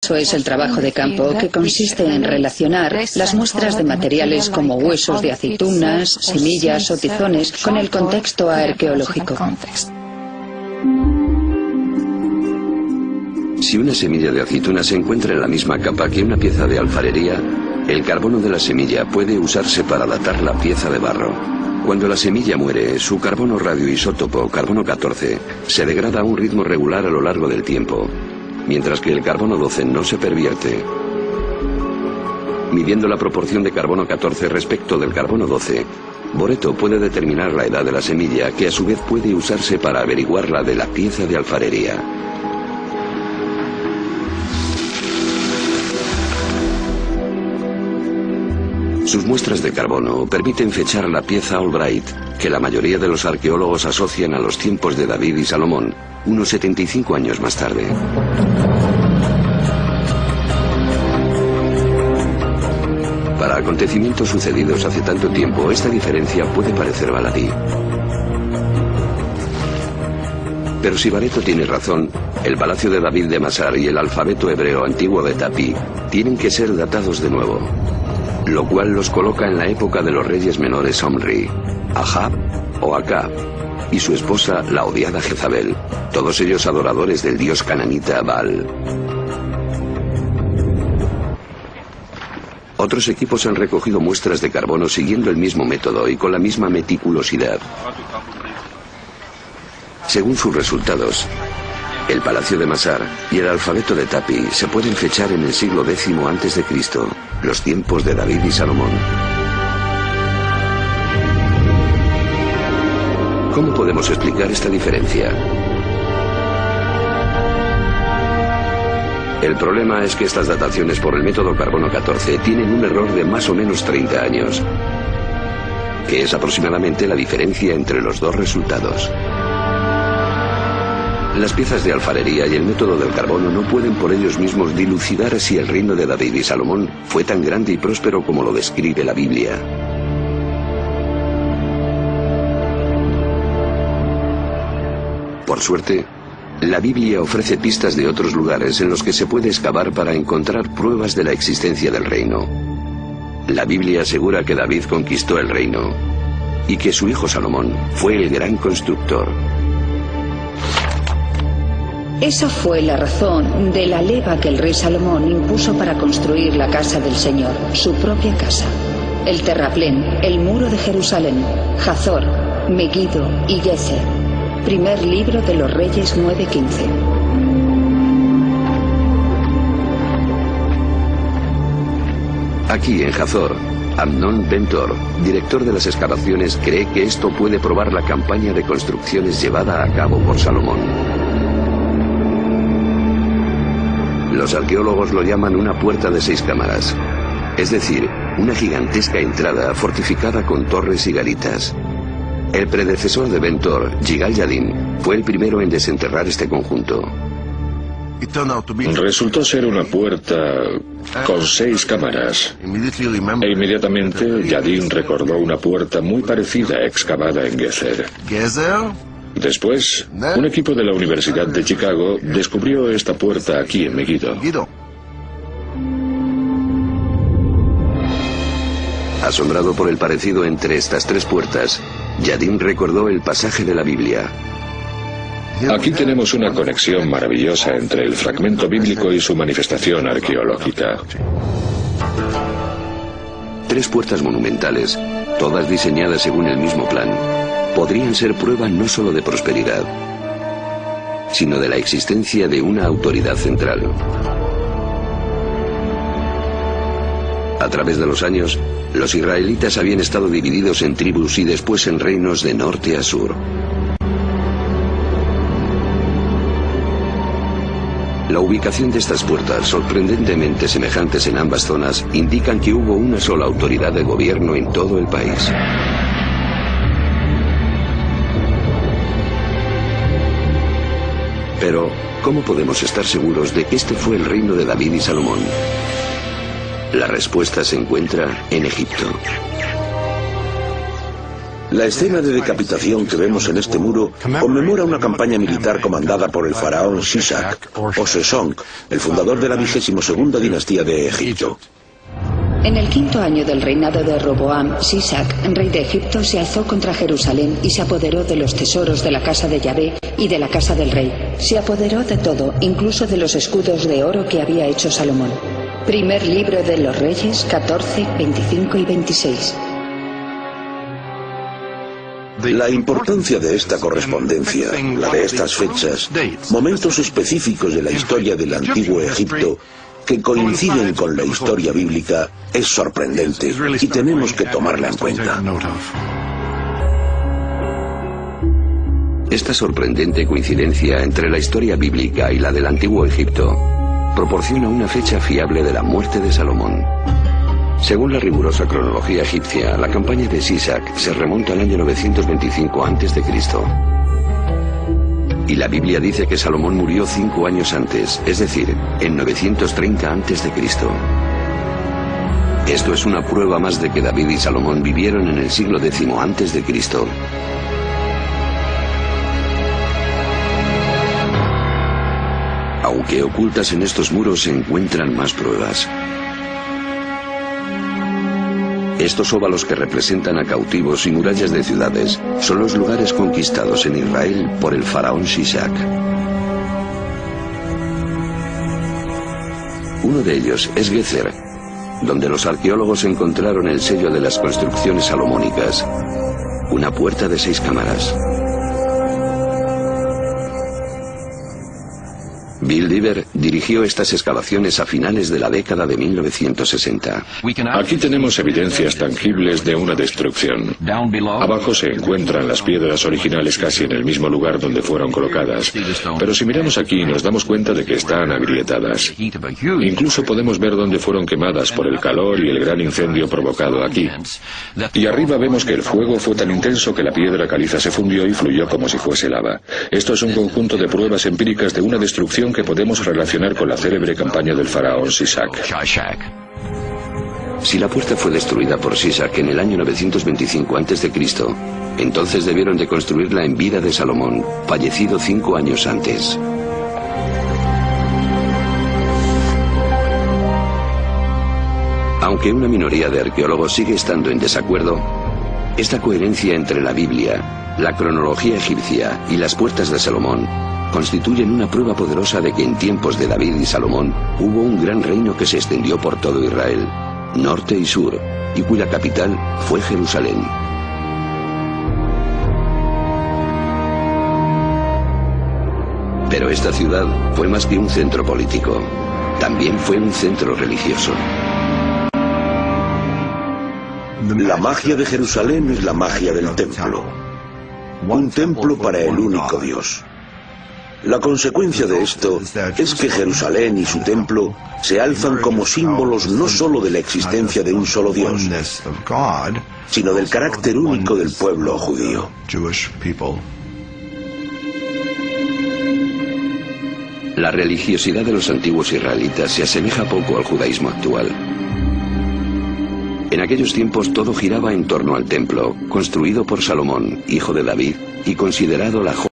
Eso es el trabajo de campo, que consiste en relacionar las muestras de materiales como huesos de aceitunas, semillas o tizones con el contexto arqueológico. Si una semilla de aceituna se encuentra en la misma capa que una pieza de alfarería, el carbono de la semilla puede usarse para datar la pieza de barro. Cuando la semilla muere, su carbono radioisótopo, carbono 14, se degrada a un ritmo regular a lo largo del tiempo, mientras que el carbono 12 no se pervierte. Midiendo la proporción de carbono 14 respecto del carbono 12, Boreto puede determinar la edad de la semilla, que a su vez puede usarse para averiguar la de la pieza de alfarería. Sus muestras de carbono permiten fechar la pieza Albright, que la mayoría de los arqueólogos asocian a los tiempos de David y Salomón, unos 75 años más tarde. Para acontecimientos sucedidos hace tanto tiempo, esta diferencia puede parecer baladí. Pero si Boreto tiene razón, el palacio de David de Masar y el alfabeto hebreo antiguo de Tapi tienen que ser datados de nuevo, lo cual los coloca en la época de los reyes menores Omri, Ahab o Acab, y su esposa, la odiada Jezabel, todos ellos adoradores del dios cananita Baal. Otros equipos han recogido muestras de carbono siguiendo el mismo método y con la misma meticulosidad. Según sus resultados, el palacio de Masar y el alfabeto de Tapi se pueden fechar en el siglo X a.C., los tiempos de David y Salomón. ¿Cómo podemos explicar esta diferencia? El problema es que estas dataciones por el método carbono 14 tienen un error de más o menos 30 años, que es aproximadamente la diferencia entre los dos resultados. Las piezas de alfarería y el método del carbono no pueden por ellos mismos dilucidar si el reino de David y Salomón fue tan grande y próspero como lo describe la Biblia. Por suerte, la Biblia ofrece pistas de otros lugares en los que se puede excavar para encontrar pruebas de la existencia del reino. La Biblia asegura que David conquistó el reino y que su hijo Salomón fue el gran constructor. Esa fue la razón de la leva que el rey Salomón impuso para construir la casa del Señor, su propia casa. El terraplén, el muro de Jerusalén, Hazor, Megiddo y Gezer. Primer libro de los Reyes 9:15. Aquí en Hazor, Amnon Ben-Tor, director de las excavaciones, cree que esto puede probar la campaña de construcciones llevada a cabo por Salomón. Los arqueólogos lo llaman una puerta de 6 cámaras, es decir, una gigantesca entrada fortificada con torres y garitas. El predecesor de Ben-Tor, Yigal Yadin, fue el primero en desenterrar este conjunto. Resultó ser una puerta con 6 cámaras. E inmediatamente Yadin recordó una puerta muy parecida excavada en Gezer. Después, un equipo de la Universidad de Chicago descubrió esta puerta aquí en Megiddo. Asombrado por el parecido entre estas 3 puertas, Yadin recordó el pasaje de la Biblia. Aquí tenemos una conexión maravillosa entre el fragmento bíblico y su manifestación arqueológica. 3 puertas monumentales, todas diseñadas según el mismo plan, podrían ser prueba no solo de prosperidad, sino de la existencia de una autoridad central. A través de los años, los israelitas habían estado divididos en tribus y después en reinos de norte a sur. La ubicación de estas puertas, sorprendentemente semejantes en ambas zonas, indican que hubo una sola autoridad de gobierno en todo el país. Pero, ¿cómo podemos estar seguros de que este fue el reino de David y Salomón? La respuesta se encuentra en Egipto. La escena de decapitación que vemos en este muro conmemora una campaña militar comandada por el faraón Sisak, o Sesonk, el fundador de la 22ª dinastía de Egipto. En el 5º año del reinado de Roboam, Sisak, rey de Egipto, se alzó contra Jerusalén y se apoderó de los tesoros de la casa de Yahvé y de la casa del rey. Se apoderó de todo, incluso de los escudos de oro que había hecho Salomón. Primer libro de los Reyes, 14, 25 y 26. La importancia de esta correspondencia, la de estas fechas, momentos específicos de la historia del antiguo Egipto, que coinciden con la historia bíblica, es sorprendente y tenemos que tomarla en cuenta. Esta sorprendente coincidencia entre la historia bíblica y la del antiguo Egipto proporciona una fecha fiable de la muerte de Salomón. Según la rigurosa cronología egipcia, la campaña de Sisak se remonta al año 925 a.C. Y la Biblia dice que Salomón murió 5 años antes, es decir, en 930 a.C. Esto es una prueba más de que David y Salomón vivieron en el siglo X a.C. Aunque ocultas en estos muros se encuentran más pruebas. Estos óvalos que representan a cautivos y murallas de ciudades son los lugares conquistados en Israel por el faraón Sisak. Uno de ellos es Gezer, donde los arqueólogos encontraron el sello de las construcciones salomónicas, una puerta de 6 cámaras. Bill Dever dirigió estas excavaciones a finales de la década de 1960. Aquí tenemos evidencias tangibles de una destrucción. Abajo se encuentran las piedras originales casi en el mismo lugar donde fueron colocadas. Pero si miramos aquí nos damos cuenta de que están agrietadas. Incluso podemos ver dónde fueron quemadas por el calor y el gran incendio provocado aquí. Y arriba vemos que el fuego fue tan intenso que la piedra caliza se fundió y fluyó como si fuese lava. Esto es un conjunto de pruebas empíricas de una destrucción que podemos relacionar con la célebre campaña del faraón Sisak. Si la puerta fue destruida por Sisak en el año 925 a.C., entonces debieron de construirla en vida de Salomón, fallecido 5 años antes. Aunque una minoría de arqueólogos sigue estando en desacuerdo, esta coherencia entre la Biblia, la cronología egipcia y las puertas de Salomón constituyen una prueba poderosa de que en tiempos de David y Salomón hubo un gran reino que se extendió por todo Israel, norte y sur, y cuya capital fue Jerusalén. Pero esta ciudad fue más que un centro político, también fue un centro religioso. La magia de Jerusalén es la magia del templo. Un templo para el único Dios. La consecuencia de esto es que Jerusalén y su templo se alzan como símbolos no solo de la existencia de un solo Dios, sino del carácter único del pueblo judío. La religiosidad de los antiguos israelitas se asemeja poco al judaísmo actual. En aquellos tiempos todo giraba en torno al templo, construido por Salomón, hijo de David, y considerado la joya